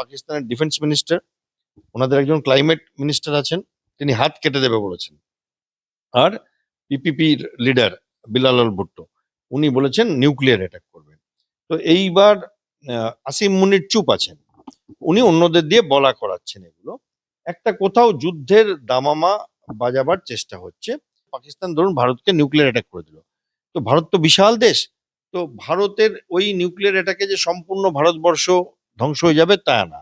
পাকিস্তানের defence minister, ওনাদের একজন ক্লাইমেট মিনিস্টার আছেন, তিনি হাত কেটে দেবে বলেছেন। আর পিপিপির লিডার বিলাল ভুট্টো, উনি বলেছেন নিউক্লিয়ার অ্যাটাক করবেন। তো এইবার আসিম মুনির চুপ আছেন, উনি অন্যদের দিয়ে বলা করাচ্ছেন এগুলো। একটা কোথাও যুদ্ধের দামামা বাজাবার চেষ্টা হচ্ছে। পাকিস্তান ধরুন ভারতকে নিউক্লিয়ার অ্যাটাক করে দিল, তো ভারত তো বিশাল দেশ, তো ভারতের ওই নিউক্লিয়ার অ্যাটাকে যে সম্পূর্ণ ভারতবর্ষ ধ্বংস হয়ে যাবে তা না।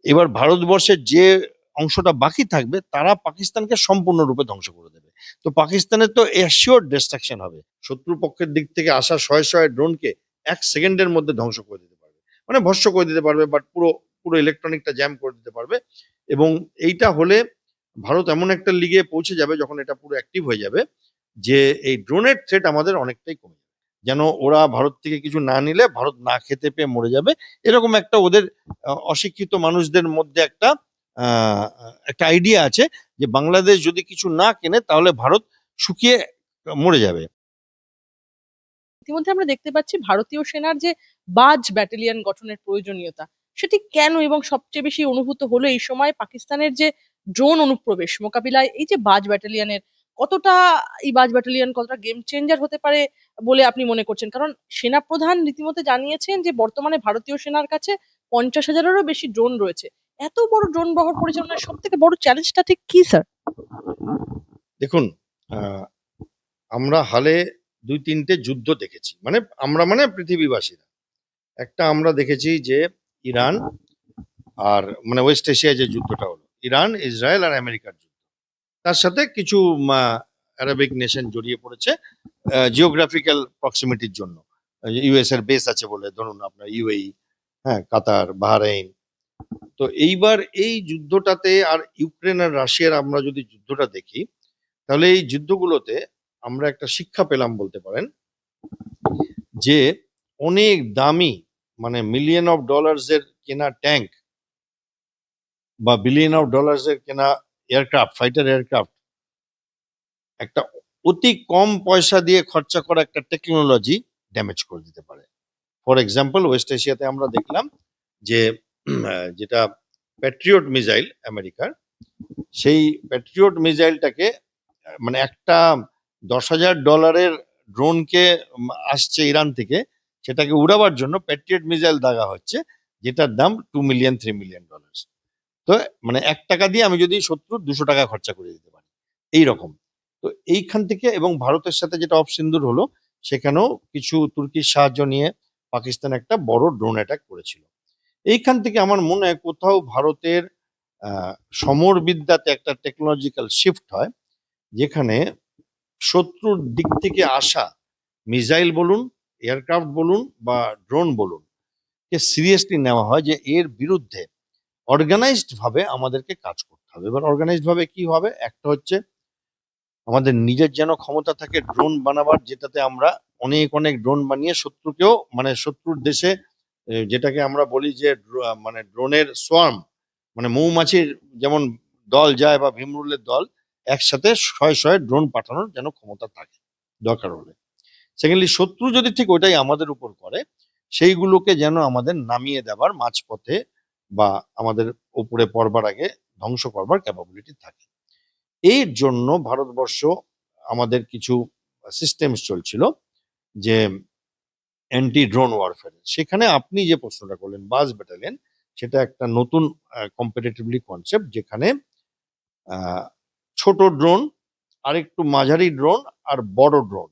এবার ভারতবর্ষের যে অংশটা বাকি থাকবে তারা পাকিস্তানকে সম্পূর্ণরূপে ধ্বংস করে দেবে। তো পাকিস্তানের তো অ্যাসিওর ডিস্ট্রাকশন হবে, শত্রুপক্ষের দিক থেকে আসা শয়ে শয়ে ড্রোনকে 1 সেকেন্ডের মধ্যে ধ্বংস করে দিতে পারবে, মানে ভস্ম করে দিতে পারবে, বাট পুরো পুরো ইলেকট্রনিকটা জ্যাম করে দিতে পারবে। এবং এইটা হলে ভারত এমন একটা লিগে পৌঁছে যাবে যখন এটা পুরো অ্যাক্টিভ হয়ে যাবে, যে এই ড্রোনের থ্রেট আমাদের অনেকটাই কমে যাবে। যেন ওরা ভারত থেকে কিছু না নিলে ভারত না খেতে পেয়ে মরে যাবে, এরকম একটা ওদের অশিক্ষিত মানুষদের মধ্যে একটা আইডিয়া আছে যে বাংলাদেশ যদি কিছু না কেনে তাহলে ভারত শুকিয়ে মরে যাবে। ইতিমধ্যে আমরা দেখতে পাচ্ছি ভারতীয় সেনার যে বাজ ব্যাটালিয়ন গঠনের প্রয়োজনীয়তা, সেটি কেন এবং সবচেয়ে বেশি অনুভূত হলো এই সময় পাকিস্তানের যে ড্রোন অনুপ্রবেশ মোকাবিলায় এই যে বাজ ব্যাটালিয়নের কতটা, এই বাজ ব্যাটালিয়ন কতটা গেম চেঞ্জার হতে পারে বলে আপনি মনে করছেন? কারণ সেনাপ্রধান রীতিমতো জানিয়েছেন যে বর্তমানে ভারতীয় সেনার কাছে 50,000-এরও বেশি ড্রোন রয়েছে। এত বড় ড্রোন বহর পরিচালনার সব থেকে বড় চ্যালেঞ্জটা ঠিক কি স্যার? দেখুন, আহ, আমরা হালে 2-3টে যুদ্ধ দেখেছি, মানে আমরা মানে পৃথিবীবাসীরা। একটা আমরা দেখেছি যে ইরান আর মানে ওয়েস্ট এশিয়ায় যে যুদ্ধটা হলো, ইরান ইসরায়েল আর আমেরিকার যুদ্ধ, তার সাথে কিছু আরবিক নেশন জড়িয়ে পড়েছে জিওগ্রাফিক্যাল প্রক্সিমিটির জন্য। ইউএস এর বেস আছে বলে, ধরুন আপনার ইউএই, হ্যাঁ, কাতার, বাহরাইন। তো এইবার এই যুদ্ধটাতে আর ইউক্রেন আর রাশিয়ার আমরা যদি যুদ্ধটা দেখি, তাহলে এই যুদ্ধগুলোতে আমরা একটা শিক্ষা পেলাম বলতে পারেন, যে অনেক দামি মানে মিলিয়ন অফ ডলার্স এর কেনা ট্যাঙ্ক বা বিলিয়ন অফ ডলার্স এর কেনা এয়ারক্রাফট, ফাইটার এয়ারক্রাফট, একটা অতি কম পয়সা দিয়ে খরচা করা একটা টেকনোলজি ড্যামেজ করে দিতে পারে। ফর এক্সাম্পল, ওয়েস্ট এশিয়াতে আমরা দেখলাম যে যেটা প্যাট্রিয়ট মিসাইল আমেরিকার, সেই প্যাট্রিয়ট মিসাইলটাকে মানে একটা $10,000 ড্রোনকে আসছে ইরান থেকে, সেটাকে উড়াবার জন্য প্যাট্রিয়ট মিসাইল দাগা হচ্ছে, যেটার দাম $2 মিলিয়ন $3 মিলিয়ন। তো মানে $1 দিয়ে আমি যদি শত্রুর $200 খরচা করে দিতে পারি, এইরকম। তো এইখান থেকে, এবং ভারতের সাথে যেটা অফ সিন্ধুর হলো, সেখানেও কিছু তুর্কির সাহায্য নিয়ে পাকিস্তান একটা বড় ড্রোন অ্যাটাক করেছিল। এইখান থেকে আমার মনে হয় কোথাও ভারতের সমর বিদ্যাতে একটা টেকনোলজিক্যাল শিফট হয়, যেখানে শত্রুর দিক থেকে আসা মিসাইল বলুন, এয়ারক্রাফট বলুন বা ড্রোন বলুন, কে সিরিয়াসলি নেওয়া হয়, যে এর বিরুদ্ধে অর্গানাইজড ভাবে আমাদেরকে কাজ করতে হবে। এবার অর্গানাইজড ভাবে কি হবে? একটা হচ্ছে আমাদের নিজের যেন ক্ষমতা থাকে ড্রোন বানাবার, যেটাতে আমরা অনেক অনেক ড্রোন বানিয়ে শত্রুকেও, মানে শত্রুর দেশে যেটাকে আমরা বলি যে মানে ড্রোনের সোয়ার্ম, মানে মৌমাছির যেমন দল যায় বা ভীমরুলের দল, একসাথে শয়ে শয়ে ড্রোন পাঠানোর যেন ক্ষমতা থাকে দরকার হলে। সেকেন্ডলি, শত্রু যদি ঠিক ওইটাই আমাদের উপর করে, সেইগুলোকে যেন আমাদের নামিয়ে দেবার মাঝপথে বা আমাদের উপরে পড়বার আগে ধ্বংস করবার ক্যাপাবিলিটি থাকে। এর জন্য ভারতবর্ষ, আমাদের কিছু সিস্টেমস চলছিল, যে অ্যান্টি ড্রোন ওয়ারফেয়ার, সেখানে আপনি যে প্রশ্নটা করলেন বাজ ব্যাটালিয়ন, সেটা একটা নতুন কম্পারেটিভলি কনসেপ্ট, যেখানে আহ, ছোট ড্রোন, আরেকটু মাঝারি ড্রোন আর বড় ড্রোন,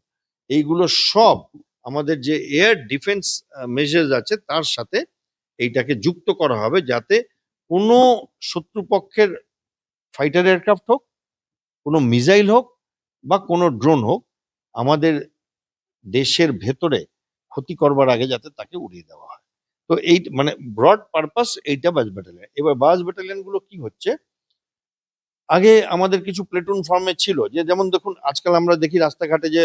এইগুলো সব আমাদের যে এয়ার ডিফেন্স মেজার্স আছে তার সাথে এইটাকে যুক্ত করা হবে, যাতে কোনো শত্রুপক্ষের ফাইটার এয়ারক্রাফট হোক, কোনো মিসাইল হোক বা কোনো ড্রোন হোক, আমাদের দেশের ভেতরে ক্ষতি করবার আগে যাতে তাকে উড়িয়ে দেওয়া হয়। তো এই মানে ব্রড পারপাস এইটা বাজ ব্যাটালিয়ন। এবার বাজ ব্যাটালিয়ন গুলো কি হচ্ছে, আগে আমাদের কিছু প্লেটুন ফর্মে ছিল, যে যেমন দেখুন আজকাল আমরা দেখি রাস্তাঘাটে যে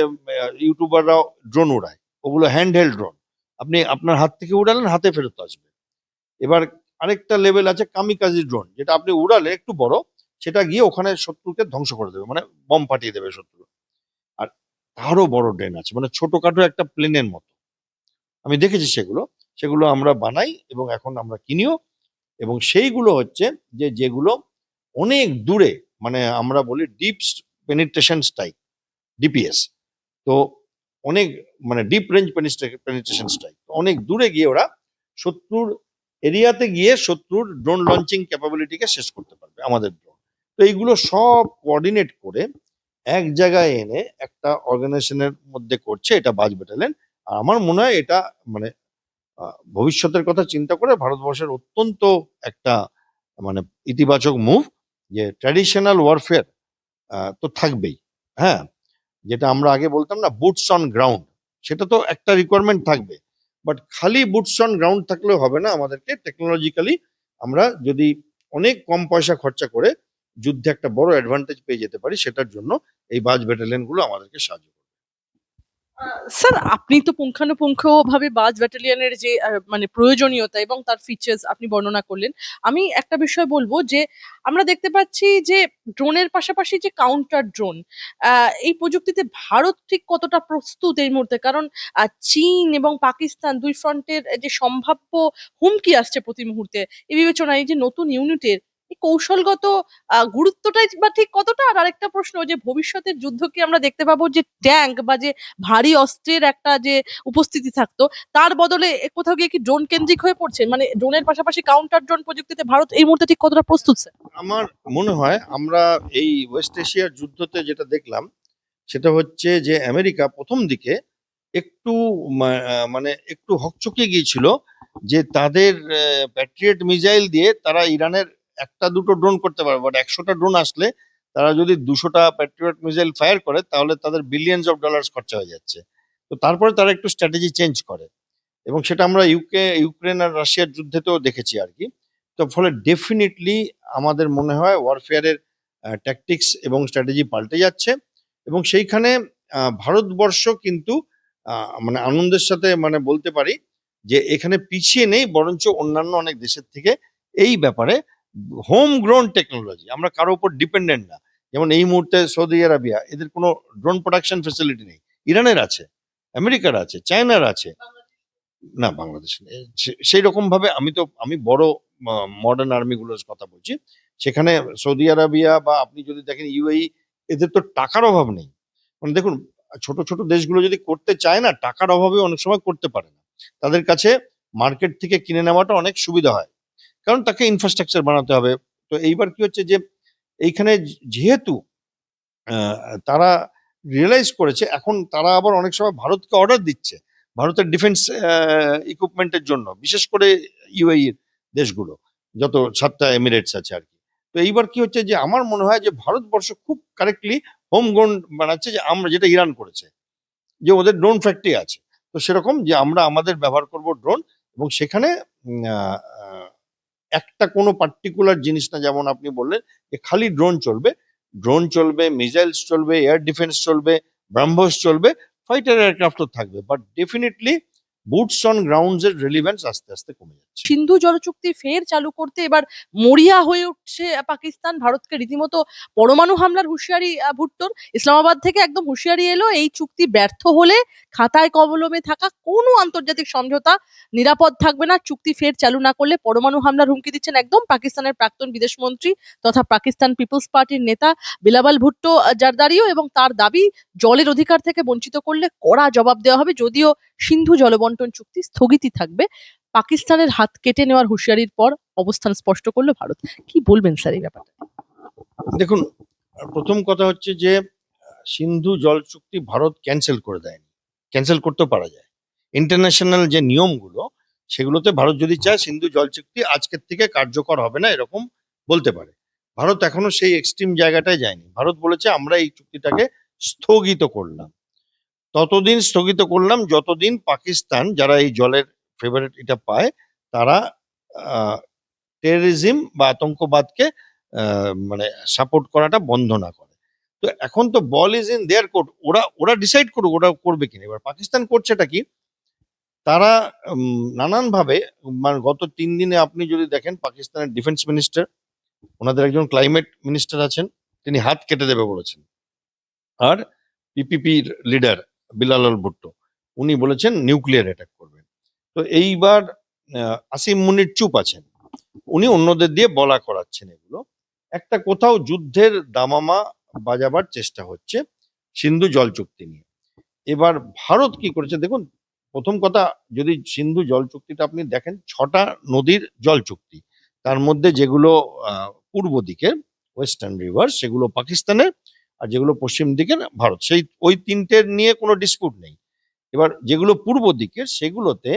ইউটিউবাররাও ড্রোন উড়ায়, ওগুলো হ্যান্ড হেল্ড ড্রোন, আপনি আপনার হাত থেকে উড়ালেন, হাতে ফেরত আসবে। এবার আরেকটা লেভেল আছে কামিকাজি ড্রোন, যেটা আপনি উড়ালে একটু বড়, সেটা গিয়ে ওখানে শত্রুকে ধ্বংস করে দেবে, মানে বম ফাটিয়ে দেবে শত্রু। আর তারও বড় ড্রোন আছে, মানে ছোটখাটো একটা প্লেনের মতো, আমি দেখেছি সেগুলো, সেগুলো আমরা বানাই এবং এখন আমরা কিনিও, এবং সেইগুলো হচ্ছে যেগুলো অনেক দূরে, মানে আমরা বলি ডিপ পেনিট্রেশন স্ট্রাইক, ডিপিএস। তো অনেক, মানে ডিপ রেঞ্জ পেনিট্রেশন স্ট্রাইক, অনেক দূরে গিয়ে ওরা শত্রুর এরিয়াতে গিয়ে শত্রুর ড্রোন লঞ্চিং ক্যাপাবিলিটিকে শেষ করতে পারবে আমাদের ড্রোন। তো এইগুলো সব কোঅর্ডিনেট করে এক জায়গায় এনে একটা অর্গানাইজেশনের মধ্যে করছে, এটা বাজ ব্যাটালিয়ন। আর আমার মনে হয় এটা, মানে ভবিষ্যতের কথা চিন্তা করে ভারতবর্ষের অত্যন্ত একটা, মানে ইতিবাচক মুভ, যে ট্র্যাডিশনাল ওয়ারফেয়ার তো থাকবেই। হ্যাঁ, যেটা আমরা আগে বলতাম না, বুটস অন গ্রাউন্ড, সেটা তো একটা রিকোয়ারমেন্ট থাকবে। বাট খালি বুটস অন গ্রাউন্ড থাকলেও হবে না, আমাদেরকে টেকনোলজিক্যালি আমরা যদি অনেক কম পয়সা খরচা করে যুদ্ধে একটা বড় অ্যাডভান্টেজ পেয়ে যেতে পারি, সেটার জন্য এই বাজ ব্যাটালিয়ন গুলো আমাদেরকে সাহায্য করবে। স্যার, আপনি তো পুঙ্খানুপুঙ্খ ভাবে বাজ ব্যাটালিয়নের যে মানে প্রয়োজনীয়তা এবং তার ফিচার্স আপনি বর্ণনা করলেন। আমি একটা বিষয় বলবো যে আমরা দেখতে পাচ্ছি যে ড্রোনের পাশাপাশি যে কাউন্টার ড্রোন, এই প্রযুক্তিতে ভারত ঠিক কতটা প্রস্তুত এই মুহূর্তে? কারণ চীন এবং পাকিস্তান দুই ফ্রন্টের যে সম্ভাব্য হুমকি আসছে প্রতি মুহূর্তে, এই বিবেচনায় এই যে নতুন ইউনিটের এই কৌশলগত গুরুত্বটাই বা ঠিক কতটা? আর আরেকটা প্রশ্ন, যে ভবিষ্যতের যুদ্ধ কি আমরা দেখতে পাবো যে ট্যাঙ্ক বা যে ভারী অস্ত্রের একটা যে উপস্থিতি থাকতো, তার বদলে কোথাও গিয়ে কি ড্রোন কেন্দ্রিক হয়ে পড়ছে? মানে ড্রোনের পাশাপাশি কাউন্টার ড্রোন প্রযুক্তিতে ভারত এই মুহূর্তে ঠিক কতটা প্রস্তুত স্যার? আমার মনে হয় আমরা এই ওয়েস্ট এশিয়ার যুদ্ধতে যেটা দেখলাম, সেটা হচ্ছে যে আমেরিকা প্রথম দিকে একটু মানে একটু হকচকিয়ে গিয়েছিল, যে তাদের প্যাট্রিয়ট মিসাইল দিয়ে তারা ইরানের একটা দুটো ড্রোন করতে পারবে, বাট 100টা ড্রোন আসলে তারা যদি 200টা প্যাট্রিয়ট মিসাইল ফায়ার করে, তাহলে তাদের বিলিয়ন্স অফ ডলার্স খরচা হয়ে যাচ্ছে। তো তারপরে তারা একটু স্ট্র্যাটেজি চেঞ্জ করে, এবং সেটা আমরা ইউক্রেন আর রাশিয়ার যুদ্ধেতেও দেখেছি আর কি। তো ফলে ডেফিনেটলি আমাদের মনে হয় ওয়ারফেয়ারের ট্যাকটিক্স এবং স্ট্র্যাটেজি পাল্টে যাচ্ছে, এবং সেইখানে ভারতবর্ষ কিন্তু মানে আনন্দের সাথে মানে বলতে পারি যে এখানে পিছিয়ে নেই, বরঞ্চ অন্যান্য অনেক দেশের থেকে এই ব্যাপারে হোম গ্রোন টেকনোলজি, আমরা কারো উপর ডিপেন্ডেন্ট না। যেমন এই মুহূর্তে সৌদি আরবিয়া, এদের কোনো ড্রোন প্রোডাকশন ফেসিলিটি নেই, ইরানের আছে, আমেরিকার আছে, চায়নার আছে, না বাংলাদেশ নেই। সেই রকম ভাবে আমি বড় মডার্ন আর্মি গুলোর কথা বলছি, সেখানে সৌদি আরবিয়া বা আপনি যদি দেখেন ইউএই, এদের তো টাকার অভাব নেই। মানে দেখুন, ছোট ছোট দেশগুলো যদি করতে চায় না, টাকার অভাবে অনেক সময় করতে পারে না, তাদের কাছে মার্কেট থেকে কিনে নেওয়াটা অনেক সুবিধা হয়, কারণ তাকে ইনফ্রাস্ট্রাকচার বানাতে হবে। তো এইবার কি হচ্ছে যে এইখানে যেহেতু আহ, তারা রিয়েলাইজ করেছে, এখন তারা আবার অনেক সময় ভারতকে অর্ডার দিচ্ছে ভারতের ডিফেন্স ইকুইপমেন্টের জন্য, বিশেষ করে ইউএই এর দেশগুলো, যত 7টা এমিরেটস আছে আর কি। তো এইবার কি হচ্ছে যে আমার মনে হয় যে ভারতবর্ষ খুব কারেক্টলি হোম গ্রোন বানাচ্ছে, যে আমরা যেটা ইরান করেছে, যে ওদের ড্রোন ফ্যাক্টরি আছে, তো সেরকম যে আমরা আমাদের ব্যবহার করব ড্রোন, এবং সেখানে উম, আহ, আহ, একটা কোনো পার্টিকুলার জিনিস না, যেমন আপনি বললেন যে খালি ড্রোন চলবে, ড্রোন চলবে, মিসাইলস চলবে, এয়ার ডিফেন্স চলবে, ব্রাহ্মোস চলবে, ফাইটার এয়ারক্রাফটও থাকবে, but definitely boots on grounds এর রেলিভেন্স আস্তে আস্তে কমে যাচ্ছে। সিন্ধু জল চুক্তি ফের চালু করতে এবার মরিয়া হয়ে উঠছে পাকিস্তান। ভারতকে রীতিমতো পরমাণু হামলার হুঁশিয়ারি ভুট্টোর। ইসলামাবাদ থেকে একদম হুঁশিয়ারি এলো, এই চুক্তি ব্যর্থ হলে খাতায় কলমে থাকা কোনো আন্তর্জাতিক সমঝোতা নিরাপদ থাকবে না। চুক্তি ফের চালু না করলে পরমাণু হামলার হুমকি দিচ্ছেন একদম পাকিস্তানের প্রাক্তন বিদেশমন্ত্রী তথা পাকিস্তান পিপলস পার্টির নেতা বিলাওয়াল ভুট্টো জারদারিও। এবং তার দাবি, জলের অধিকার থেকে বঞ্চিত করলে কড়া জবাব দেওয়া হবে। যদিও সিন্ধু জলবন্টন চুক্তি স্থগিতই থাকবে, পাকিস্তানের হাত কেটে নেওয়ার হুঁশিয়ারির পর অবস্থান স্পষ্ট করলো ভারত। কি বলবেন স্যার এই ব্যাপারে? দেখুন, প্রথম কথা হচ্ছে যে সিন্ধু জল চুক্তি ভারত ক্যান্সেল করে দেয়নি, ক্যান্সেল করতেও পারা যায়। ইন্টারন্যাশনাল যে নিয়মগুলো, সেগুলোতে ভারত যদি চায় সিন্ধু জল চুক্তি আজকের থেকে কার্যকর হবে না, এরকম বলতে পারে। ভারত এখনো সেই এক্সট্রিম জায়গাটায় যায়নি, ভারত বলেছে আমরা এই চুক্তিটাকে স্থগিত করলাম। ততদিন স্থগিত করলাম যতদিন পাকিস্তান, যারা এই জলের ফেভারিট এটা পায়, তারা টেররিজম বা আতঙ্কবাদকে মানে সাপোর্ট করাটা বন্ধ না করে। তো এখন তো বল ইজ ইন দেয়ার কোর্ট, ওরা ওরা ডিসাইড করুক ওরা করবে কিনা। এবার পাকিস্তান করছেটা কি, তারা নানান ভাবে, মানে গত 3 দিনে আপনি যদি দেখেন পাকিস্তানের ডিফেন্স মিনিস্টার, ওনাদের একজন ক্লাইমেট মিনিস্টার আছেন, তিনি হাত কেটে দেবে বলেছেন। আর পিপিপির লিডার বিলাল ভুট্টো, উনি বলেছেন নিউক্লিয়ার অ্যাটাক করবেন। তো এইবার আসিম মুনির চুপ আছেন, উনি অন্যদের দিয়ে বলা করাচ্ছেন এগুলো। একটা কোথাও যুদ্ধের দামামা বাজাবার চেষ্টা হচ্ছে সিন্ধু জল চুক্তি নিয়ে। এবার ভারত কি করেছে দেখুন, প্রথম কথা, যদি সিন্ধু জল চুক্তিটা আপনি দেখেন, 6টা নদীর জল চুক্তি। তার মধ্যে যেগুলো পূর্ব দিকের ওয়েস্টার্ন রিভার সেগুলো পাকিস্তানের, আর যেগুলো পশ্চিম দিকের ভারত, সেই ওই তিনটের নিয়ে কোনো ডিসপিউট নেই। এবার যেগুলো পূর্ব দিকের সেগুলোতে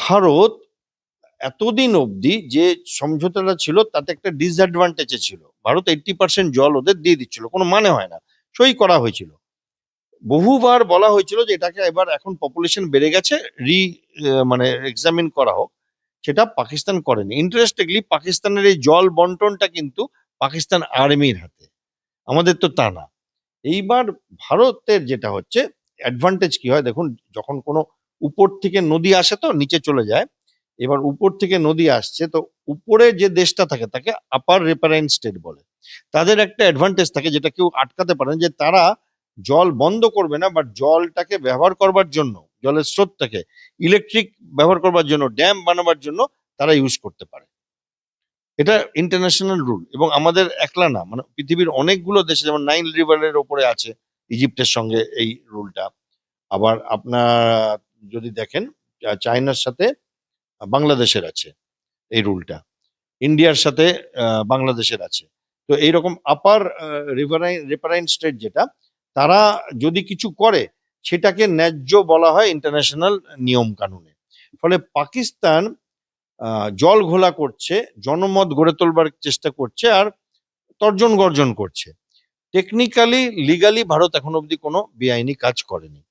ভারত এতদিন অবধি যে সমঝোতাটা ছিল তাতে একটা ডিসঅ্যাডভান্টেজে ছিল। ভারত 80% জল ওদের দিয়ে দিচ্ছিল, কোনো মানে হয় না, সই করা হয়েছিল। বহুবার বলা হয়েছিল যে এটাকে এবার এখন পপুলেশন বেড়ে গেছে, রি মানে এক্সামিন করা হোক। সেটা পাকিস্তান করেনি। ইন্টারেস্টিংলি পাকিস্তানের এই জল বন্টনটা কিন্তু পাকিস্তান আর্মির হাতে, আমাদের তো তা না। এইবার ভারতের যেটা হচ্ছে অ্যাডভান্টেজ কি হয় দেখুন, যখন কোনো উপর থেকে নদী আসে তো নিচে চলে যায়। এবার উপর থেকে নদী আসছে তো উপরে যে দেশটা থাকে তাকে আপার রিপারাইন স্টেট বলে। তাদের একটা অ্যাডভান্টেজ থাকে যেটা কেউ আটকাতে পারে না, যে তারা জল বন্ধ করবে না, বাট জলটাকে ব্যবহার করবার জন্য, জলের স্রোতটাকে ইলেকট্রিক ব্যবহার করবার জন্য, ড্যাম বানাবার জন্য তারা ইউজ করতে পারে। এটা ইন্টারন্যাশনাল রুল, এবং আমাদের একলা না, মানে পৃথিবীর অনেকগুলো দেশে, যেমন নাইল রিভারের ওপরে আছে ইজিপ্টের সঙ্গে এই রুলটা। আবার আপনার যদি দেখেন, চায়নার সাথে বাংলাদেশের আছে এই রুলটা, ইন্ডিয়ার সাথে বাংলাদেশের আছে। তো এইরকম আপার রিভারাইন স্টেট যেটা, তারা যদি কিছু করে সেটাকে ন্যায্য বলা হয় ইন্টারন্যাশনাল নিয়ম কানুনে। ফলে পাকিস্তান জল ঘোলা করছে, জনমত গড়ে তোলবার চেষ্টা করছে, আর তর্জন গর্জন করছে। টেকনিক্যালি লিগালি ভারত এখন অবধি কোনো বেআইনি কাজ করেনি।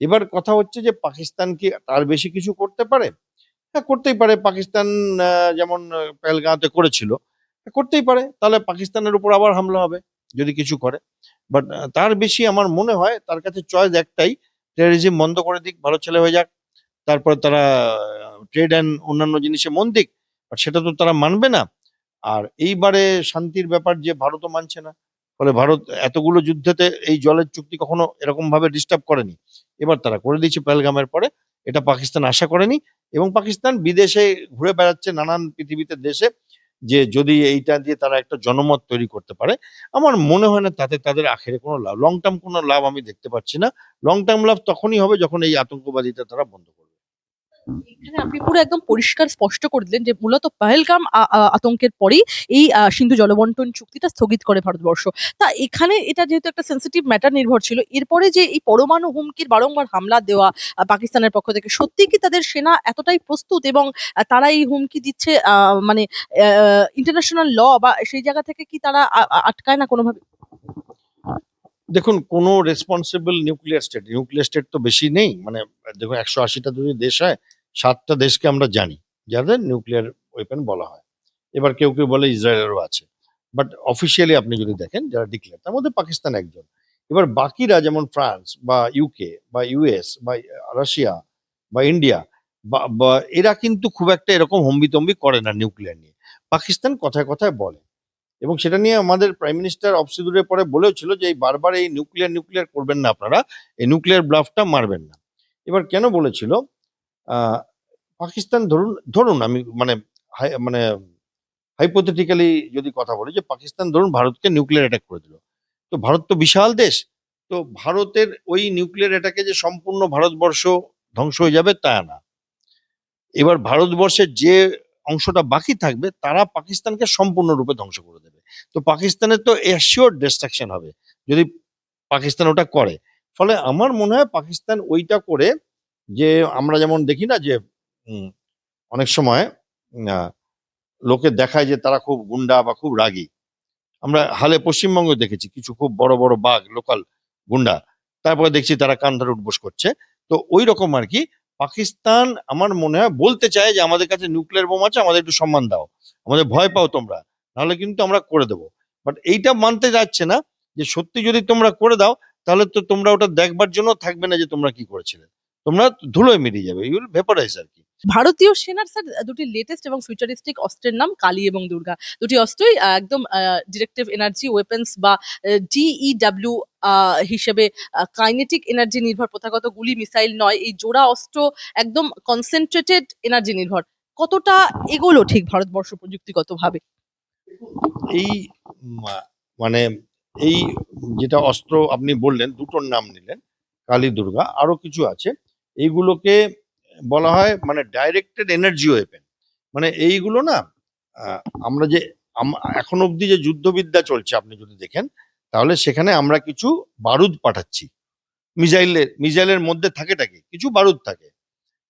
এবার কথা হচ্ছে যে পাকিস্তান কি তার বেশি কিছু করতে পারে? হ্যাঁ, করতেই পারে। পাকিস্তান যেমন পেহেলগাঁওতে করেছিল, করতেই পারে। তাহলে পাকিস্তানের উপর আবার হামলা হবে যদি কিছু করে। বাট তার বেশি আমার মনে হয় তার কাছে চয়েস একটাই, টেররিজম বন্ধ করে দিক, ভালো ছেলে হয়ে যাক। তারপর তারা ট্রেড অ্যান্ড অন্যান্য জিনিসে মন দিক, বাট সেটা তো তারা মানবে না। আর এইবারে শান্তির ব্যাপার যে ভারতও মানছে না। ফলে ভারত এতগুলো যুদ্ধেতে এই জলের চুক্তি কখনো এরকম ভাবে ডিস্টার্ব করেনি। এবার তারা করে দিয়েছে পেহেলগামের পরে। এটা পাকিস্তান আশা করেনি, এবং পাকিস্তান বিদেশে ঘুরে বেড়াচ্ছে নানান পৃথিবীতে দেশে, যে যদি এইটা দিয়ে তারা একটা জনমত তৈরি করতে পারে। আমার মনে হয় না তাতে তাদের আখেরে কোনো লাভ, লং টার্ম কোনো লাভ আমি দেখতে পাচ্ছি না। লং টার্ম লাভ তখনই হবে যখন এই আতঙ্কবাদিতা তারা বন্ধ করবে। এখানে আপনি পুরো একদম পরিষ্কার স্পষ্ট করে দিলেন যে মূলত পহেলগাম আতঙ্কের পরেই এই সিন্ধু জলবন্টন চুক্তিটা স্থগিত করে ভারতবর্ষ। তা এখানে এটা যেহেতু একটা সেন্সিটিভ ম্যাটার নির্ভর ছিল, এরপরে যে এই পরমাণু হুমকির বারংবার হামলা দেওয়া পাকিস্তানের পক্ষ থেকে, সত্যি কি তাদের সেনা এতটাই প্রস্তুত এবং তারা এই হুমকি দিচ্ছে, মানে ইন্টারন্যাশনাল ল বা সেই জায়গা থেকে কি তারা আটকায় না কোনোভাবে? দেখুন, কোনো রেসপন্সিবল নিউক্লিয়ার স্টেট তো বেশি নেই। মানে দেখুন, 180টা যদি দেশ হয়, 7টা দেশকে আমরা জানি যাদের নিউক্লিয়ার ওয়েপন বলা হয়। এবার কেউ কেউ বলে ইসরায়েলেরও আছে, বাট অফিসিয়ালি আপনি যদি দেখেন যারা ডিক্লেয়ার, তার মধ্যে পাকিস্তান একজন। এবার বাকিরা যেমন ফ্রান্স বা ইউকে বা ইউএস বা রাশিয়া বা ইন্ডিয়া বা বা এরা কিন্তু খুব একটা এরকম হম্বিতম্বি করে না নিউক্লিয়ার নিয়ে। পাকিস্তান কথায় কথায় বলে, এবং সেটা নিয়ে আমাদের প্রাইম মিনিস্টার অফ সিঁদুরের পরে বলেছিল যে এই বারবার এই নিউক্লিয়ার নিউক্লিয়ার করবেন না আপনারা, এই নিউক্লিয়ার ব্লাফটা মারবেন না। এবার কেন বলেছিল? আহ, পাকিস্তান ধরুন ধরুন আমি মানে মানে হাইপোথেটিক্যালি যদি কথা বলি, যে পাকিস্তান ধরুন ভারতকে নিউক্লিয়ার অ্যাটাক করে দিল, তো ভারত তো বিশাল দেশ। তো ভারতের ওই নিউক্লিয়ার অ্যাটাকে যে সম্পূর্ণ ভারতবর্ষ ধ্বংস হয়ে যাবে তা না। এবার ভারতবর্ষের যে অংশটা বাকি থাকবে তারা পাকিস্তানকে সম্পূর্ণরূপে ধ্বংস করে দেবে। তো পাকিস্তানের তো অ্যাসিওর ডিস্ট্রাকশন হবে যদি পাকিস্তান ওটা করে। ফলে আমার মনে হয় পাকিস্তান ওইটা করে, যে আমরা যেমন দেখি না যে উম, অনেক সময় আহ, লোকে দেখায় যে তারা খুব গুন্ডা বা খুব রাগী। আমরা হালে পশ্চিমবঙ্গে দেখেছি কিছু খুব বড় বড় বাঘ, লোকাল গুন্ডা, তারপরে দেখছি তারা কান ধরে উঠবোস করছে। তো ওই রকম আর কি পাকিস্তান আমার মনে হয় বলতে চায় যে আমাদের কাছে নিউক্লিয়ার বোম আছে, আমাদের একটু সম্মান দাও, আমাদের ভয় পাও তোমরা, নাহলে কিন্তু আমরা করে দেবো। বাট এইটা মানতে যাচ্ছে না যে সত্যি যদি তোমরা করে দাও, তাহলে তো তোমরা ওটা দেখবার জন্য থাকবে না যে তোমরা কি করেছিলে, তোমরা ধুলোয় মিলিয়ে যাবে, ইউ উইল ভেপারাইজ আর কি। ভারতীয় সেনার স্যার দুটি লেটেস্ট এবং ফিউচারিস্টিক অস্ত্রের নাম কালী এবং দুর্গা। দুটি অস্ত্রই একদম ডিরেক্টিভ এনার্জি ওয়েপন্স বা ডিইডব্লিউ হিসেবে কাইনেটিক এনার্জি নির্ভর, প্রথাগত গুলি মিসাইল নয়। এই জোড়া অস্ত্র একদম কনসেন্ট্রেটেড এনার্জি নির্ভর। কতটা এগোলো ঠিক ভারতবর্ষ প্রযুক্তিগতভাবে? এই মানে এই যেটা অস্ত্র আপনি বললেন, দুটোর নাম নিলেন, কালী দুর্গা, আরো কিছু আছে। এইগুলোকে বলা হয় মানে ডাইরেক্টেড এনার্জি ওয়েপেন। মানে এইগুলো না, আহ, আমরা যে এখন অবধি যে যুদ্ধবিদ্যা চলছে আপনি যদি দেখেন, তাহলে সেখানে আমরা কিছু বারুদ পাঠাচ্ছি। মিসাইলের মধ্যে থাকেটা কি, কিছু বারুদ থাকে।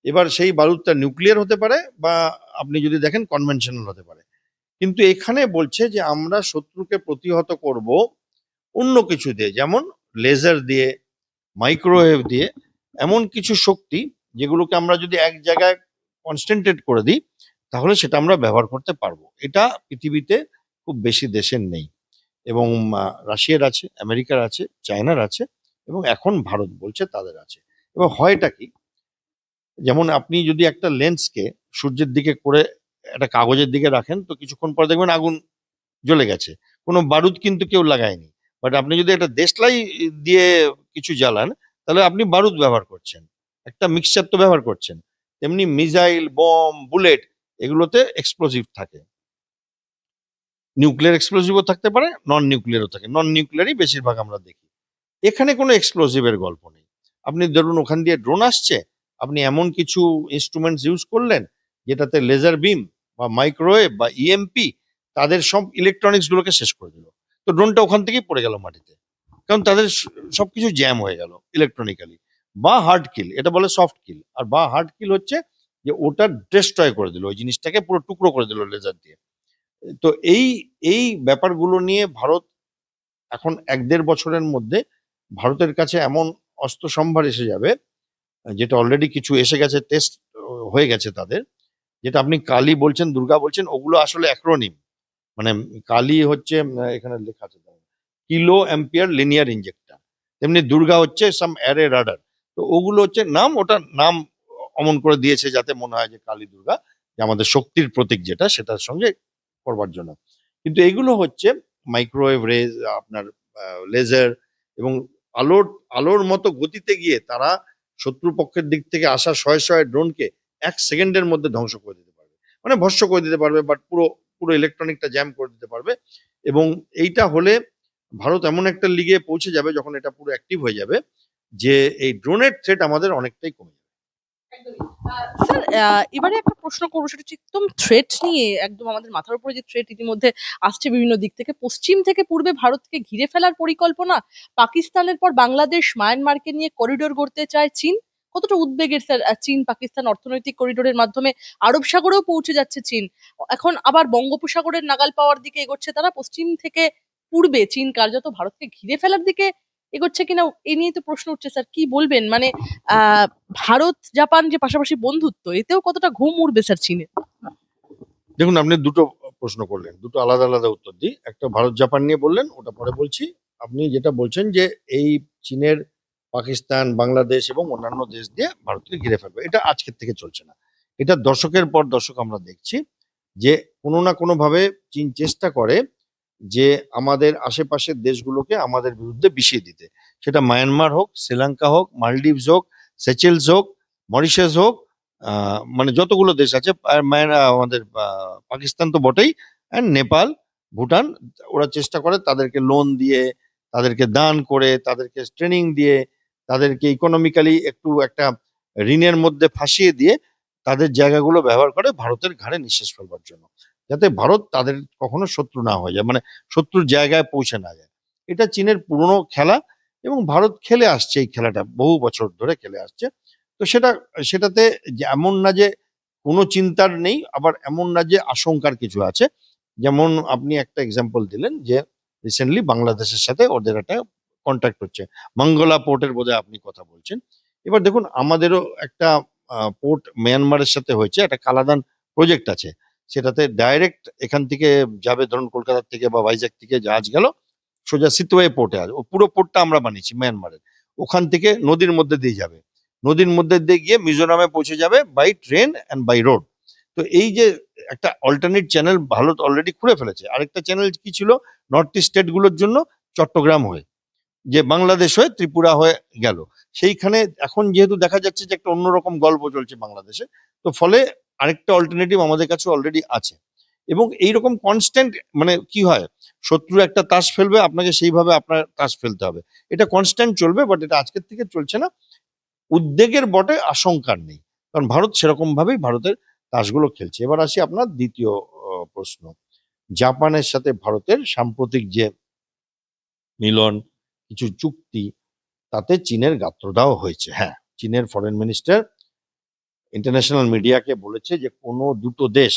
এবার সেই বারুদটা নিউক্লিয়ার হতে পারে, বা আপনি যদি দেখেন কনভেনশনাল হতে পারে। কিন্তু এখানে বলছে যে আমরা শত্রুকে প্রতিহত করব অন্য কিছু দিয়ে, যেমন লেজার দিয়ে, মাইক্রোওয়েভ দিয়ে, এমন কিছু শক্তি যেগুলোকে আমরা যদি এক জায়গায় কনসেন্ট্রেট করে দিই, তাহলে সেটা আমরা ব্যবহার করতে পারবো। এটা পৃথিবীতে খুব বেশি দেশের নেই, এবং রাশিয়ার আছে, আমেরিকার আছে, চায়নার আছে, এবং এখন ভারত বলছে তাদের আছে। এবার হয়টা কি, যেমন আপনি যদি একটা লেন্সকে সূর্যের দিকে করে একটা কাগজের দিকে রাখেন, তো কিছুক্ষণ পর দেখবেন আগুন জ্বলে গেছে, কোনো বারুদ কিন্তু কেউ লাগায়নি। বাট আপনি যদি একটা দেশলাই দিয়ে কিছু জ্বালান, তাহলে আপনি বারুদ ব্যবহার করছেন, একটা মিক্সচার তো ব্যবহার করছেন। তেমনি মিসাইল, বম, বুলেট, এগুলোতে এক্সপ্লোসিভ থাকে। নিউক্লিয়ার এক্সপ্লোসিভও থাকতে পারে, নন নিউক্লিয়ারও থাকে, নন নিউক্লিয়ারই বেশিরভাগ আমরা দেখি। এখানে কোনো এক্সপ্লোসিভের গল্প নেই। আপনি ধরুন ওখান দিয়ে ড্রোন আসছে, আপনি এমন কিছু ইনস্ট্রুমেন্টস ইউজ করলেন যেটাতে লেজার বিম বা মাইক্রোওয়েভ বা ইএমপি তাদের সব ইলেকট্রনিক্স গুলোকে শেষ করে দিল। তো ড্রোনটা ওখান থেকেই পড়ে গেল মাটিতে, কারণ তাদের সবকিছু জ্যাম হয়ে গেল ইলেকট্রনিক্যালি। বা হার্ড কিল, এটা বলে সফট কিল। আর বা হার্ড কিল হচ্ছে যে ওটা ডিস্ট্রয় করে দিল, ওই জিনিসটাকে পুরো টুকরো করে দিল লেজার দিয়ে। তো এই এই ব্যাপারগুলো নিয়ে ভারত এখন 1-1.5 বছরের মধ্যে ভারতের কাছে এমন অস্ত্র সম্ভার এসে যাবে, যেটা অলরেডি কিছু এসে গেছে, টেস্ট হয়ে গেছে তাদের। যেটা আপনি কালী বলছেন, দুর্গা বলছেন, ওগুলো আসলে অ্যাক্রোনিম। মানে কালী হচ্ছে এখানে লেখা আছে কিলো অ্যাম্পিয়ার লিনিয়ার ইঞ্জেক্টর, তেমনি দুর্গা হচ্ছে সাম অ্যারে রাডার। তো ওগুলো হচ্ছে নাম, ওটা নাম অমন করে দিয়েছে যাতে মনে হয় যে কালী দুর্গা, যে আমাদের শক্তির প্রতীক যেটা, সেটার সঙ্গে করবার জন্য। কিন্তু এগুলো হচ্ছে মাইক্রোওয়েভ রেজ, আপনার লেজার, এবং আলোর আলোর মতো গতিতে গিয়ে তারা শত্রুপক্ষের দিক থেকে আসা শয়ে শয়ে ড্রোনকে 1 সেকেন্ডের মধ্যে ধ্বংস করে দিতে পারবে, মানে ভস্ম করে দিতে পারবে, বাট পুরো পুরো ইলেকট্রনিকটা জ্যাম করে দিতে পারবে। এবং এইটা হলে ভারত এমন একটা লিগে পৌঁছে যাবে, যখন এটা পুরো অ্যাক্টিভ হয়ে যাবে, যে এই ড্রোনের থ্রেট আমাদের অনেকটাই কমে যাবে। স্যার, এবারে একটা প্রশ্ন করবো, সেটা হচ্ছে একদম থ্রেট নিয়ে, একদম আমাদের মাথার উপরে যে থ্রেট ইতিমধ্যে আসছে বিভিন্ন দিক থেকে, পশ্চিম থেকে পূর্বে ভারতকে ঘিরে ফেলার পরিকল্পনা, পাকিস্তানের পর বাংলাদেশ, মায়ানমারকে নিয়ে করিডোর গড়তে চায় চীন। কতটা উদ্বেগের স্যার চীন পাকিস্তান অর্থনৈতিক করিডোরের মাধ্যমে আরব সাগরেও পৌঁছে যাচ্ছে চীন, এখন আবার বঙ্গোপসাগরের নাগাল পাওয়ার দিকে এগোচ্ছে তারা, পশ্চিম থেকে পূর্বে চীন কার্যত ভারতকে ঘিরে ফেলার দিকে এগোচ্ছে কিনা, এ নিয়ে তো প্রশ্ন উঠছে স্যার, কি বলবেন? মানে আহ ভারত জাপান যে পাশাপাশি বন্ধুত্ব, এতেও কতটা ঘুম উড়বে স্যার চীনের? দেখুন, আপনি দুটো প্রশ্ন করলেন, দুটো আলাদা আলাদা উত্তর দিই। একটা ভারত জাপান নিয়ে বললেন, ওটা পরে বলছি। আপনি যেটা বলছেন যে এই চীনের পাকিস্তান, বাংলাদেশ এবং অন্যান্য দেশ দিয়ে ভারতকে ঘিরে ফেলবে, এটা আজকের থেকে চলছে না। এটা দশকের পর দশক আমরা দেখছি যে কোনো না কোনো ভাবে চীন চেষ্টা করে যে আমাদের আশেপাশের দেশগুলোকে আমাদের বিরুদ্ধে বিষিয়ে দিতে। সেটা মায়ানমার হোক, শ্রীলঙ্কা হোক, মালদ্বীপস হোক, সেচেলস হোক, মরিশাস হোক, মানে যতগুলো দেশ আছে, আর আমাদের পাকিস্তান তো বটেই, অ্যান্ড নেপাল, ভুটান। ওরা চেষ্টা করে তাদেরকে লোন দিয়ে, তাদেরকে দান করে, তাদেরকে ট্রেনিং দিয়ে, তাদেরকে ইকোনমিক্যালি একটু একটা ঋণের মধ্যে ফাঁসিয়ে দিয়ে তাদের জায়গাগুলো ব্যবহার করে ভারতের ঘাড়ে নিঃশ্বাস ফেলবার জন্য, যাতে ভারত তাদের কখনো শত্রু না হয়ে যায়, মানে শত্রুর জায়গায় পৌঁছে না যায়। এটা চীনের পুরনো খেলা, এবং ভারত খেলে আসছে এই খেলাটা, বহু বছর ধরে খেলে আসছে। তো সেটাতে এমন না যে কোনো চিন্তার নেই, আবার এমন না যে আশঙ্কার কিছু আছে। যেমন আপনি একটা এক্সাম্পল দিলেন যে রিসেন্টলি বাংলাদেশের সাথে ওদের একটা কন্ট্যাক্ট হচ্ছে, মঙ্গলা পোর্টের বোধহয় আপনি কথা বলছেন। এবার দেখুন, আমাদেরও একটা পোর্ট মায়ানমারের সাথে হয়েছে, একটা কালাদান প্রজেক্ট আছে, সেটাতে ডাইরেক্ট এখান থেকে যাবে, ধরুন কলকাতা থেকে বা ভাইজ্যাক থেকে জাহাজ গেল, সোজা সিতওয়ে পোর্টে আসবে। ও পুরো পোর্টটা আমরা বানিয়েছি মায়ানমারের। ওখান থেকে নদীর মধ্যে দিয়ে যাবে, নদীর মধ্যে দিয়ে গিয়ে মিজোরামে পৌঁছে যাবে by train and by road. তো এই যে একটা অল্টারনেট চ্যানেল ভারত অলরেডি খুলে ফেলেছে। আরেকটা চ্যানেল কি ছিল, নর্থ ইস্ট স্টেট গুলোর জন্য, চট্টগ্রাম হয়ে, যে বাংলাদেশ হয়ে ত্রিপুরা হয়ে গেল। সেইখানে এখন যেহেতু দেখা যাচ্ছে যে একটা অন্যরকম গল্প চলছে বাংলাদেশে, তো ফলে আরেকটা অল্টারনেটিভ আমাদের কাছে অলরেডি আছে। এবং এইরকম কনস্ট্যান্ট, মানে কি হয়, শত্রু একটা তাস ফেলবে, আপনাকে সেইভাবে আপনার তাস ফেলতে হবে। এটা কনস্ট্যান্ট চলবে, বাট এটা আজকের থেকে চলছে না। উদ্বেগের বটে, আশঙ্কার নেই, কারণ ভারত সেরকম ভাবেই ভারতের তাসগুলো খেলছে। এবার আসি আপনার দ্বিতীয় প্রশ্ন। জাপানের সাথে ভারতের সাম্প্রতিক যে মিলন, কিছু চুক্তি, তাতে চীনের গাত্রদাহ হয়েছে। হ্যাঁ, চীনের ফরেন মিনিস্টার ইন্টারন্যাশনাল মিডিয়াকে বলেছে যে কোনো দুটো দেশ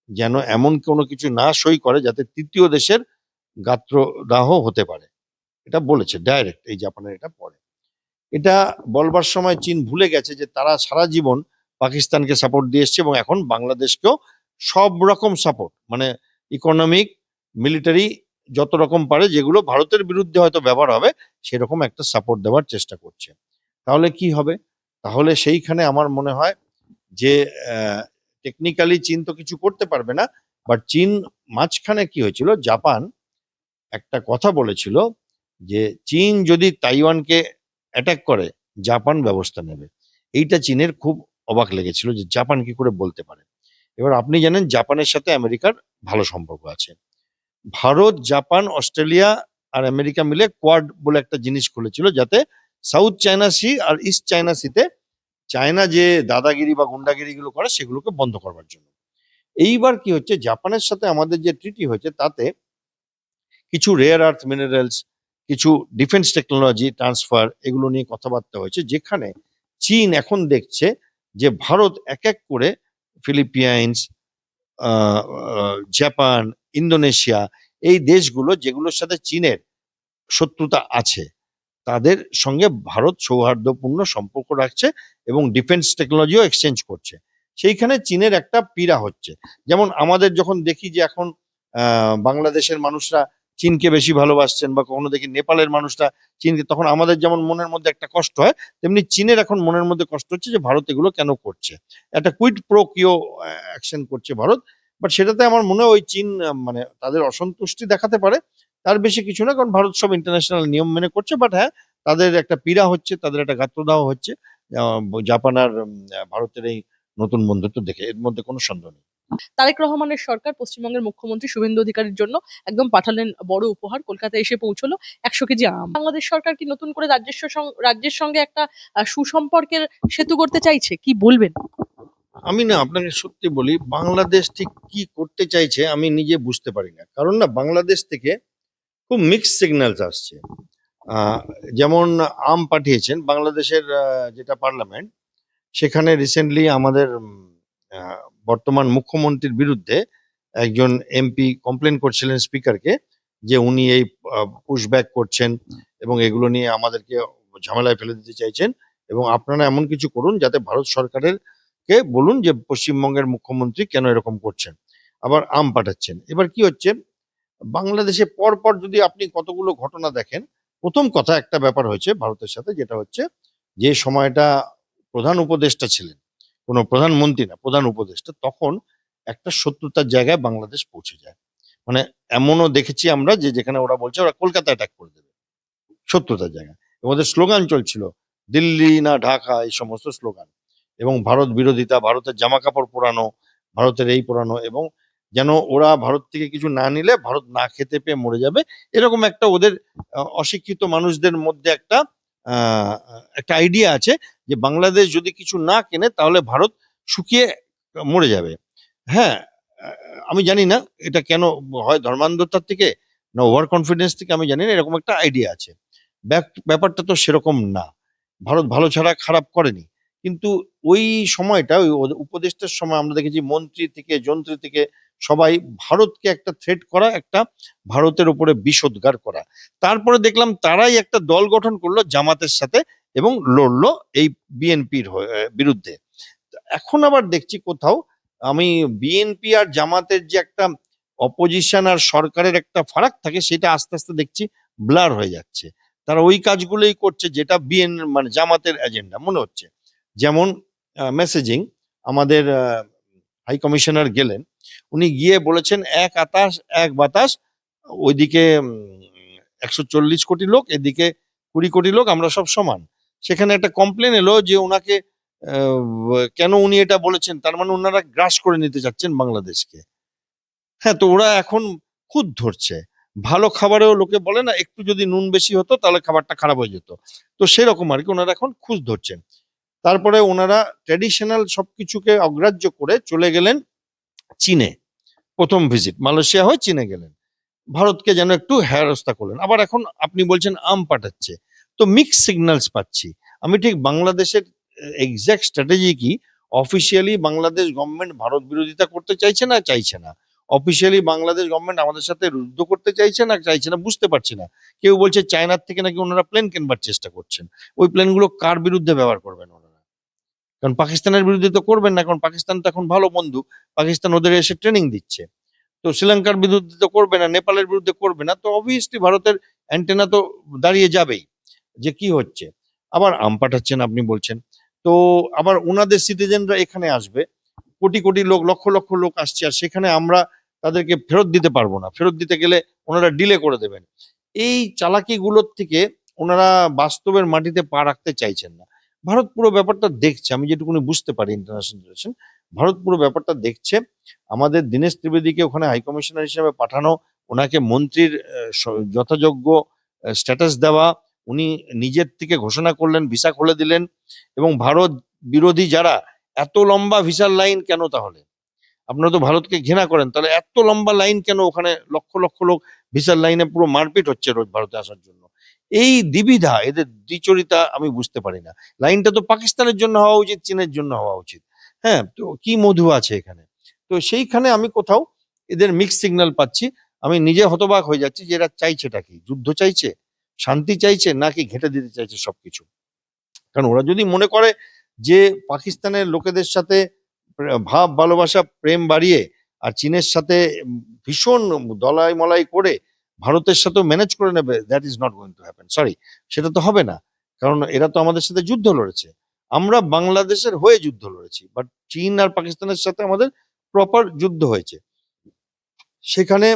যেন এমন কোনো কিছু না সই করে যাতে তৃতীয় দেশের গাত্রদাহ হতে পারে। এটা বলেছে ডাইরেক্ট, এই জাপানের এটা পরে। এটা বলবার সময় চীন ভুলে গেছে যে তারা সারা জীবন পাকিস্তানকে সাপোর্ট দিয়ে এসছে, এবং এখন বাংলাদেশকেও সব রকম সাপোর্ট, মানে ইকোনমিক, মিলিটারি, যত রকম পারে, যেগুলো ভারতের বিরুদ্ধে হয়তো ব্যবহার হবে, সেরকম একটা সাপোর্ট দেওয়ার চেষ্টা করছে। তাহলে কি হবে? তাহলে সেইখানে আমার মনে হয় যে টেকনিক্যালি চীন তো কিছু করতে পারবে না, বাট চীন, মাঝখানে কি হয়েছিল, জাপান একটা কথা বলেছিল যে চীন যদি তাইওয়ানকে অ্যাটাক করে, জাপান ব্যবস্থা নেবে। এইটা চীনের খুব অবাক লেগেছিল যে জাপান কি করে বলতে পারে। এবার আপনি জানেন জাপানের সাথে আমেরিকার ভালো সম্পর্ক আছে। ভারত, জাপান, অস্ট্রেলিয়া আর আমেরিকা মিলে কোয়াড বলে একটা জিনিস খুলেছিল, যাতে সাউথ চায়না সি আর ইস্ট চায়না সিতে চায়না যে দাদাগিরি বা গুন্ডাগিরি গুলো করে, সেগুলোকে বন্ধ করবার জন্য। এইবার কি হচ্ছে, জাপানের সাথে আমাদের যে ট্রিটি হয়েছে, তাতে কিছু রেয়ার আর্থ মিনারেলস, কিছু ডিফেন্স টেকনোলজি ট্রান্সফার, এগুলো নিয়ে কথাবার্তা হয়েছে, যেখানে চীন এখন দেখছে যে ভারত এক এক করে ফিলিপিন্স, জাপান, ইন্দোনেশিয়া, এই দেশগুলো যেগুলোর সাথে চীনের শত্রুতা আছে, তাদের সঙ্গে ভারত সৌহার্দ্যপূর্ণ সম্পর্ক রাখছে এবং ডিফেন্স টেকনোলজিও এক্সচেঞ্জ করছে। সেইখানে চীনের একটা পীড়া হচ্ছে। যেমন আমাদের যখন দেখি যে এখন বাংলাদেশের মানুষরা চীনকে বেশি ভালোবাসছেন, বা কখনো দেখি নেপালের মানুষরা চীনকে, তখন আমাদের যেমন মনের মধ্যে একটা কষ্ট হয়, তেমনি চীনের এখন মনের মধ্যে কষ্ট হচ্ছে যে ভারত এগুলো কেন করছে। একটা কুইড প্রো কিও অ্যাকশন করছে ভারত। বাট সেটাতে আমার মনে হয় ওই চীন মানে তাদের অসন্তুষ্টি দেখাতে পারে, তার বেশি কিছু না, কারণ ভারত সব ইন্টারন্যাশনাল নিয়ম মেনে করছে। বাট হ্যাঁ, তাদের একটা পীড়া হচ্ছে, তাদের একটা গাত্রদাহ হচ্ছে জাপান আর ভারতের এই নতুন বন্ধুত্ব দেখে, এর মধ্যে কোনো সন্দেহ নেই। তারেক রহমানের সরকার পশ্চিমবঙ্গের মুখ্যমন্ত্রী শুভেন্দু অধিকারীর জন্য একদম পাঠালেন বড় উপহার, কলকাতায় এসে পৌঁছলো 100 কেজি আম। বাংলাদেশ সরকার কি নতুন করে রাজ্যের সঙ্গে একটা সুসম্পর্কের সেতু করতে চাইছে, কি বলবেন? আমি না আপনাকে সত্যি বলি, বাংলাদেশ ঠিক কি করতে চাইছে আমি নিজে বুঝতে পারি না, কারণ না বাংলাদেশ থেকে খুব মিক্সড সিগন্যালস আসছে। আহ, যেমন আম পাঠিয়েছেন বাংলাদেশের যেটা পার্লামেন্ট, সেখানে রিসেন্টলি আমাদের বর্তমান মুখ্যমন্ত্রীর বিরুদ্ধে একজন এমপি কমপ্লেন করছিলেন স্পিকারকে, যে উনি এই পুশব্যাক করছেন এবং এগুলো নিয়ে আমাদেরকে ঝামেলায় ফেলে দিতে চাইছেন, এবং আপনারা এমন কিছু করুন যাতে ভারত সরকারের কে বলুন যে পশ্চিমবঙ্গের মুখ্যমন্ত্রী কেন এরকম করছেন, আবার আম পাঠাচ্ছেন। এবার কি হচ্ছে, বাংলাদেশে পর পর যদি আপনি কতগুলো ঘটনা দেখেন, প্রথম কথা একটা ব্যাপার হয়েছে ভারতের সাথে, যেটা হচ্ছে যে সময়টা প্রধান উপদেষ্টা ছিলেন, কোনো প্রধানমন্ত্রী না, প্রধান উপদেষ্টা, তখন একটা শত্রুতার জায়গায় বাংলাদেশ পৌঁছে যায়। মানে এমনও দেখেছি আমরা যে যেখানে ওরা বলছে ওরা কলকাতা অ্যাটাক করে দেবে, শত্রুতার জায়গায়। এবং ওদের স্লোগান চলছিল দিল্লি না ঢাকা, এই সমস্ত স্লোগান, এবং ভারত বিরোধিতা, ভারতের জামা কাপড় পোড়ানো, ভারতের এই পোড়ানো, এবং যেন ওরা ভারত থেকে কিছু না নিলে ভারত না খেতে পেয়ে মরে যাবে, এরকম একটা ওদের অশিক্ষিত মানুষদের মধ্যে একটা একটা আইডিয়া আছে যে বাংলাদেশ যদি কিছু না কেনে তাহলে ভারত শুকিয়ে মরে যাবে। হ্যাঁ, আমি জানি না এটা কেন হয়, ধর্মান্ধতার থেকে না ওভার কনফিডেন্স থেকে, আমি জানি না, এরকম একটা আইডিয়া আছে। ব্যাপারটা তো সেরকম না, ভারত ভালো ছাড়া খারাপ করেনি। কিন্তু ওই সময়টা, ওই উপদেষ্টার সময় আমরা দেখেছি মন্ত্রী থেকে যন্ত্রী থেকে সবাই ভারতকে একটা থ্রেট করা, একটা ভারতের উপরে বিষোদ্গার করা। তারপরে দেখলাম তারাই একটা দল গঠন করলো জামাতের সাথে এবং লড়লো এই বিএনপির বিরুদ্ধে। এখন আবার দেখছি কোথাও, আমি বিএনপি আর জামাতের যে একটা অপোজিশন আর সরকারের একটা ফারাক থাকে, সেটা আস্তে আস্তে দেখছি ব্লার হয়ে যাচ্ছে। তারা ওই কাজগুলোই করছে যেটা মানে জামাতের এজেন্ডা মনে হচ্ছে। যেমন মেসেজিং, আমাদের হাই কমিশনার গেলেন, উনি গিয়ে বলেছেন এক আকাশ এক বাতাস, ওইদিকে 140 কোটি লোক, এদিকে 20 কোটি লোক, আমরা সব সমান। সেখানে একটা কমপ্লেন এলো যে ওনাকে কেন উনি এটা বলেছেন? তার মানে ওনারা গ্রাস করে নিতে চাচ্ছেন বাংলাদেশকে। হ্যাঁ, তো ওরা এখন খুঁত ধরছে। ভালো খাবারেও লোকে বলে না, একটু যদি নুন বেশি হতো তাহলে খাবারটা খারাপ হয়ে যেত। তো সেরকম আরকি ওনারা এখন খুঁত ধরছেন। তারপরে ওনারা ট্র্যাডিশনাল সবকিছুকে অগ্রাহ্য করে চলে গেলেন চীনে। ১ম ভিজিট মালয়েশিয়া হয়ে চীনে গেলেন। ভারতকে যেন একটু হেনস্থা করলেন। আবার এখন আপনি বলছেন আম পাঠাচ্ছে। তো মিক্সড সিগন্যালস পাচ্ছি। আমি ঠিক বাংলাদেশের এক্সাক্ট স্ট্র্যাটেজি কি, অফিসিয়ালি বাংলাদেশ গভর্নমেন্ট ভারত বিরোধিতা করতে চাইছে না, চাইছে না। অফিসিয়ালি বাংলাদেশ গভর্নমেন্ট আমাদের সাথে যুদ্ধ করতে চাইছে না, চাইছে না, বুঝতে পারছি না। কেউ বলছে চায়নার থেকে নাকি ওনারা প্লেন কেনবার চেষ্টা করছেন। ওই প্লেনগুলো কার বিরুদ্ধে ব্যবহার করবেন ওনারা? কারণ পাকিস্তানের বিরুদ্ধে তো করবেন না, কারণ পাকিস্তান তো এখন ভালো বন্ধু। পাকিস্তান ওদের এসে ট্রেনিং দিচ্ছে। তো শ্রীলঙ্কার বিরুদ্ধে তো করবে না, নেপালের বিরুদ্ধে করবে না, তো অবভিয়াসলি ভারতের অ্যান্টেনা তো দাঁড়িয়ে যাবেই যে কি হচ্ছে। আবার আম পাঠাচ্ছেন আপনি বলছেন। তো আবার ওনাদের সিটিজেনরা এখানে আসবে, কোটি কোটি লোক, লক্ষ লক্ষ লোক আসছে, আর সেখানে আমরা তাদেরকে ফেরত দিতে পারবো না। ফেরত দিতে গেলে ওনারা ডিলে করে দেবেন। এই চালাকিগুলোর থেকে ওনারা বাস্তবের মাটিতে পা রাখতে চাইছেন না। ভারত পুরো ব্যাপারটা দেখছে, আমি যেটুকুনি বুঝতে পারি ইন্টারন্যাশনাল রিলেশন, ভারত পুরো ব্যাপারটা দেখছে। আমাদের দীনেশ ত্রিবেদীকে ওখানে হাই কমিশনার হিসেবে পাঠানো, ওনাকে মন্ত্রীর যথাযোগ্য স্ট্যাটাস দেওয়া, উনি নিজের থেকে ঘোষণা করলেন, ভিসা খুলে দিলেন। এবং ভারত বিরোধী যারা, এত লম্বা ভিসার লাইন কেন তাহলে? আপনারা তো ভারতকে ঘৃণা করেন, তাহলে এত লম্বা লাইন কেন? ওখানে লক্ষ লক্ষ লোক ভিসার লাইনে পুরো মারপিট হচ্ছে রোজ ভারতে আসার জন্য। এই দ্বিবিধা, এদের দ্বিচরিতা আমি বুঝতে পারি না। লাইনটা তো পাকিস্তানের জন্য হওয়া উচিত, চীনের জন্য হওয়া উচিত। হ্যাঁ, তো কি মধু আছে এখানে? তো সেইখানে আমি কোথাও এদের মিক্স সিগন্যাল পাচ্ছি। আমি নিজে হতবাক হয়ে যাচ্ছি যে এরা চাইছেটা কি? যুদ্ধ চাইছে, শান্তি চাইছে, নাকি ঘেঁটে দিতে চাইছে সবকিছু? কারণ ওরা যদি মনে করে যে পাকিস্তানের লোকেদের সাথে ভাব ভালোবাসা প্রেম বাড়িয়ে, আর চীনের সাথে ভীষণ দলাই মলাই করে ভারতের সাথেও ম্যানেজ করে নেবে, that is not going to happen, sorry. সেটা তো হবে না। কারণ এরা তো আমাদের সাথে যুদ্ধ লড়েছে, আমরা বাংলাদেশের হয়ে যুদ্ধ লড়েছি, বাট চীন আর পাকিস্তানের সাথে আমাদের প্রপার যুদ্ধ হয়েছে। সেখানে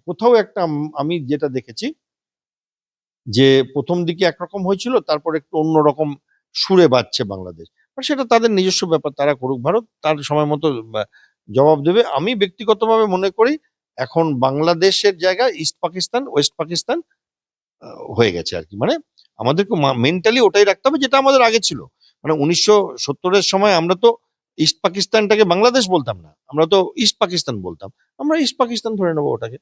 কোথাও একটা আমি যেটা দেখেছি যে প্রথম দিকে একরকম হয়েছিল, তারপর একটু অন্যরকম সুরে বাজছে বাংলাদেশ। আর সেটা তাদের নিজস্ব ব্যাপার, তারা করুক, ভারত তার সময় মতো জবাব দেবে। আমি ব্যক্তিগতভাবে মনে করি এখন বাংলাদেশের জায়গায় ইস্ট পাকিস্তান, ওয়েস্ট পাকিস্তান হয়ে গেছে আর কি। মানে আমাদেরকে মেন্টালি ওটাই রাখতে হবে যেটা আমাদের আগে ছিল। মানে 1970-এর সময় আমরা তো ইস্ট পাকিস্তানটাকে বাংলাদেশ বলতাম না, আমরা তো ইস্ট পাকিস্তান বলতাম। আমরা ইস্ট পাকিস্তান ধরে নেবো ওটাকে।